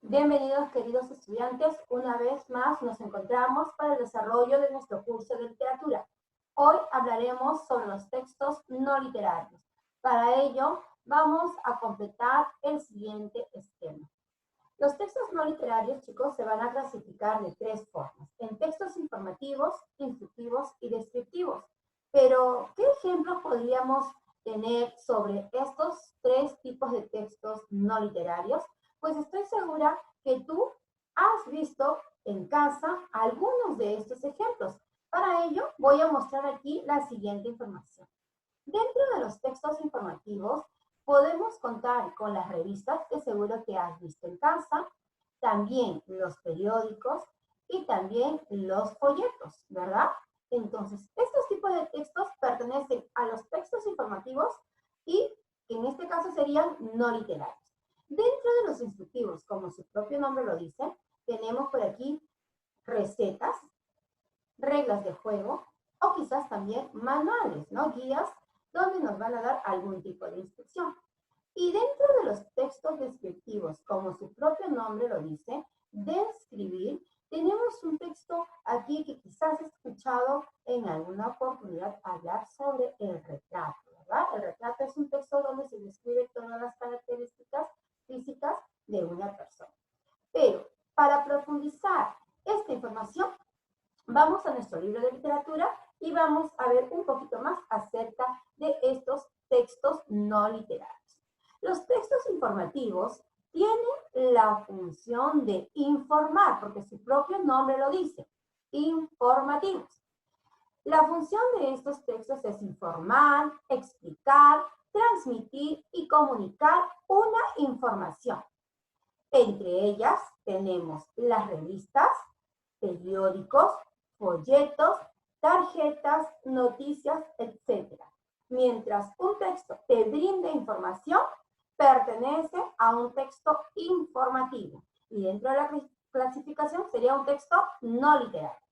Bienvenidos, queridos estudiantes. Una vez más nos encontramos para el desarrollo de nuestro curso de literatura. Hoy hablaremos sobre los textos no literarios. Para ello, vamos a completar el siguiente esquema. Los textos no literarios, chicos, se van a clasificar de tres formas: en textos informativos, instructivos y descriptivos. Pero, ¿qué ejemplos podríamos tener sobre estos tres tipos de textos no literarios? Pues estoy segura que tú has visto en casa algunos de estos ejemplos. Para ello, voy a mostrar aquí la siguiente información. Dentro de los textos informativos, podemos contar con las revistas que seguro que has visto en casa, también los periódicos y también los folletos, ¿verdad? Entonces, estos tipos de textos pertenecen a los textos informativos y en este caso serían no literarios. Dentro de los instructivos, como su propio nombre lo dice, tenemos por aquí recetas, reglas de juego o quizás también manuales, ¿no? Guías donde nos van a dar algún tipo de instrucción. Y dentro de los textos descriptivos, como su propio nombre lo dice, describir, tenemos un texto aquí que quizás has escuchado en alguna oportunidad hablar sobre el retrato, ¿verdad? El retrato es un texto donde se describe todas las características físicas de una persona. Pero para profundizar esta información, vamos a nuestro libro de literatura y vamos a ver un poquito más acerca de estos textos no literarios. Los textos informativos tienen la función de informar, porque su propio nombre lo dice, informativos. La función de estos textos es informar, explicar, transmitir y comunicar una información. Entre ellas tenemos las revistas, periódicos, folletos, tarjetas, noticias, etc. Mientras un texto te brinda información, pertenece a un texto informativo. Y dentro de la clasificación sería un texto no literario.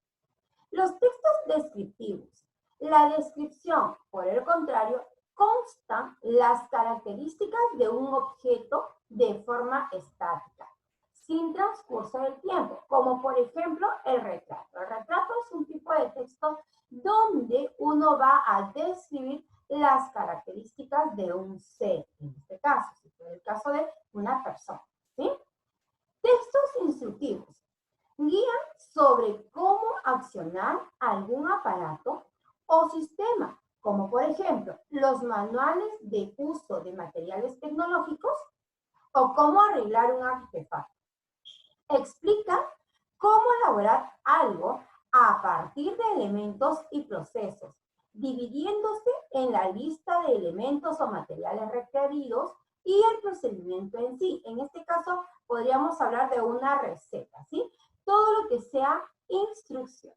Los textos descriptivos. La descripción, por el contrario, constan las características de un objeto de forma estática, sin transcurso del tiempo, como por ejemplo el retrato. El retrato es un tipo de texto donde uno va a describir las características de un ser, en este caso, si fuera el caso de una persona, ¿sí? Textos instructivos. Guían sobre cómo accionar algún aparato o sistema, como por ejemplo los manuales de uso de materiales tecnológicos o cómo arreglar un artefacto. Explican cómo elaborar algo a partir de elementos y procesos, dividiéndose en la lista de elementos o materiales requeridos y el procedimiento en sí. En este caso, podríamos hablar de una receta, ¿sí? Todo lo que sea instrucción.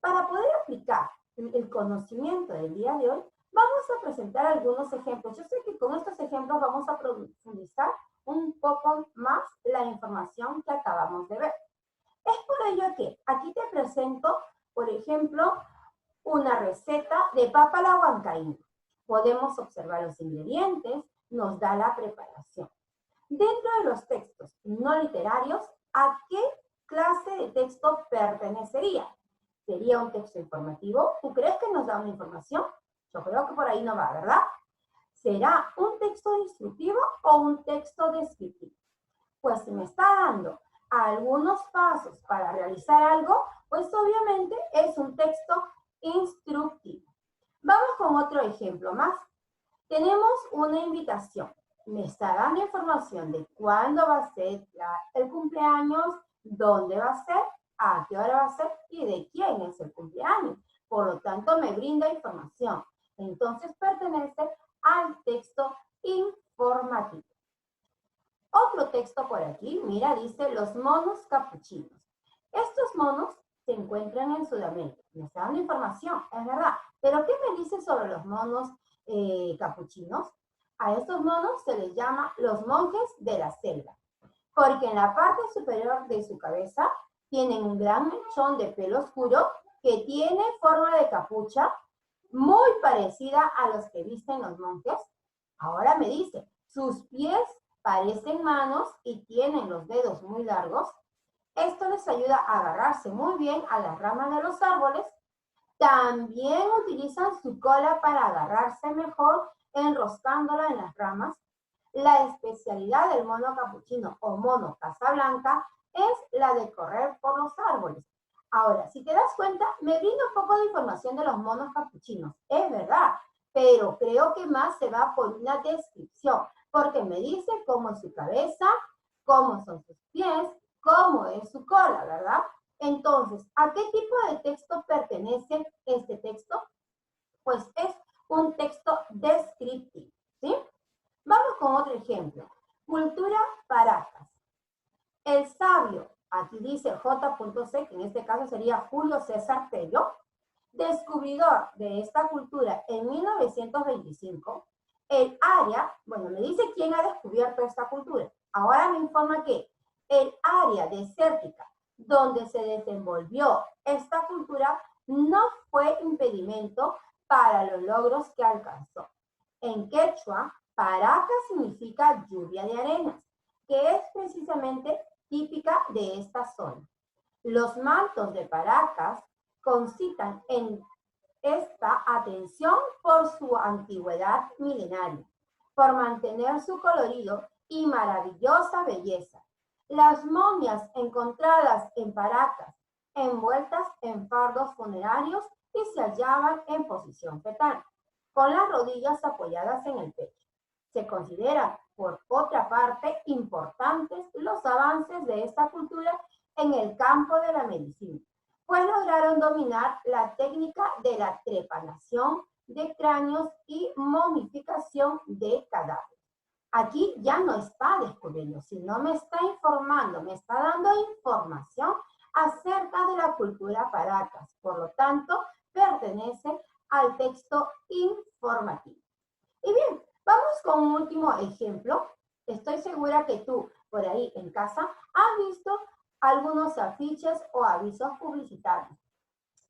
Para poder aplicar el conocimiento del día de hoy, vamos a presentar algunos ejemplos. Yo sé que con estos ejemplos vamos a profundizar un poco más la información que acabamos de ver. Es por ello que aquí te presento, por ejemplo, una receta de papa a la huancaína. Podemos observar los ingredientes, nos da la preparación. Dentro de los textos no literarios, ¿a qué clase de texto pertenecería? ¿Sería un texto informativo? ¿Tú crees que nos da una información? Yo creo que por ahí no va, ¿verdad? ¿Será un texto instructivo o un texto descriptivo? Pues si me está dando algunos pasos para realizar algo, pues obviamente es un texto instructivo. Vamos con otro ejemplo más. Tenemos una invitación. Me está dando información de cuándo va a ser el cumpleaños, dónde va a ser, a qué hora va a ser y de quién es el cumpleaños. Por lo tanto, me brinda información. Entonces, pertenece al texto informativo. Otro texto por aquí, mira, dice los monos capuchinos. Estos monos se encuentran en Sudamérica. Me está dando información, es verdad. Pero ¿qué me dice sobre los monos capuchinos? A estos monos se les llama los monjes de la selva, porque en la parte superior de su cabeza tienen un gran mechón de pelo oscuro que tiene forma de capucha, muy parecida a los que visten los monjes. Ahora me dice, sus pies parecen manos y tienen los dedos muy largos. Esto les ayuda a agarrarse muy bien a las ramas de los árboles. También utilizan su cola para agarrarse mejor, enroscándola en las ramas. La especialidad del mono capuchino o mono Casablanca es la de correr por los árboles. Ahora, si te das cuenta, me brinda un poco de información de los monos capuchinos. Es verdad, pero creo que más se va por una descripción, porque me dice cómo es su cabeza, cómo son sus pies, cómo es su cola, ¿verdad? Entonces, ¿a qué tipo de texto pertenece este texto? Pues es un texto descriptivo, ¿sí? Vamos con otro ejemplo. Cultura Paracas. El sabio, aquí dice J.C., que en este caso sería Julio César Tello, descubridor de esta cultura en 1925, el área, bueno, me dice quién ha descubierto esta cultura. Ahora me informa que el área desértica donde se desenvolvió esta cultura no fue impedimento para los logros que alcanzó. En quechua, Paracas significa lluvia de arenas, que es precisamente típica de esta zona. Los mantos de Paracas concitan en esta atención por su antigüedad milenaria, por mantener su colorido y maravillosa belleza. Las momias encontradas en Paracas, envueltas en fardos funerarios y se hallaban en posición fetal, con las rodillas apoyadas en el pecho. Se consideran, por otra parte, importantes los avances de esta cultura en el campo de la medicina, pues lograron dominar la técnica de la trepanación de cráneos y momificación de cadáveres. Aquí ya no está descubriendo, sino me está informando, me está dando información acerca de la cultura Paracas. Por lo tanto, pertenece al texto informativo. Y bien, vamos con un último ejemplo. Estoy segura que tú, por ahí en casa, has visto algunos afiches o avisos publicitarios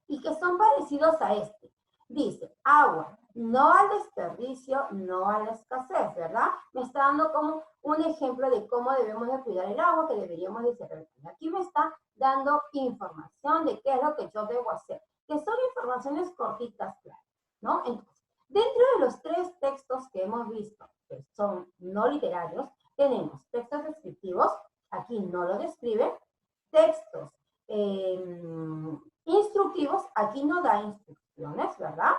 y que son parecidos a este. Dice, agua, no al desperdicio, no a la escasez, ¿verdad? Me está dando como un ejemplo de cómo debemos de cuidar el agua, que deberíamos de ser. Aquí me está dando información de qué es lo que yo debo hacer, que son informaciones cortitas, claras, ¿no? Entonces, dentro de los tres textos que hemos visto, que son no literarios, tenemos textos descriptivos, aquí no lo describe, textos instructivos, aquí no da instrucciones, ¿verdad?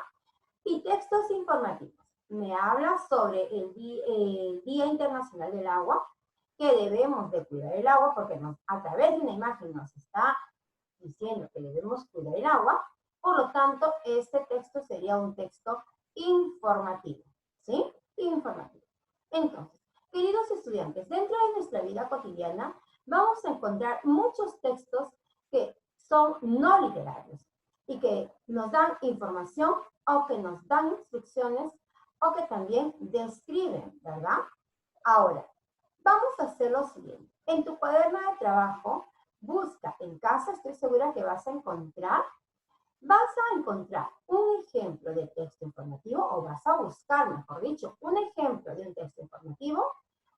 Y textos informativos. Me habla sobre el Día Internacional del Agua, que debemos de cuidar el agua, porque a través de una imagen nos está diciendo que debemos cuidar el agua. Por lo tanto, este texto sería un texto informativo, ¿sí? Informativo. Entonces, queridos estudiantes, dentro de nuestra vida cotidiana vamos a encontrar muchos textos que son no literarios y que nos dan información o que nos dan instrucciones o que también describen, ¿verdad? Ahora, vamos a hacer lo siguiente. En tu cuaderno de trabajo, busca en casa, estoy segura que vas a encontrar un ejemplo de texto informativo, o vas a buscar, mejor dicho, un ejemplo de un texto informativo,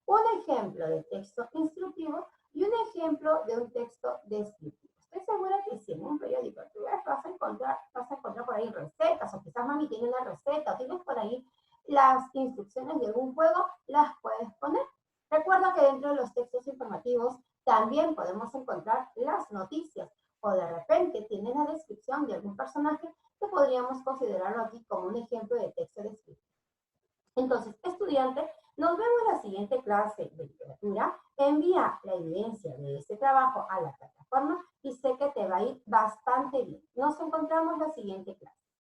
un ejemplo de texto instructivo y un ejemplo de un texto descriptivo. Estoy segura que si en un periódico tú vas a encontrar por ahí recetas, o quizás mami tiene una receta, o tienes por ahí las instrucciones de algún juego, las puedes poner. Recuerda que dentro de los textos informativos también podemos encontrar las noticias, o de repente tienen la descripción de algún personaje que podríamos considerarlo aquí como un ejemplo de texto descriptivo. Entonces, estudiante, nos vemos en la siguiente clase de literatura. Envía la evidencia de este trabajo a la plataforma y sé que te va a ir bastante bien. Nos encontramos en la siguiente clase.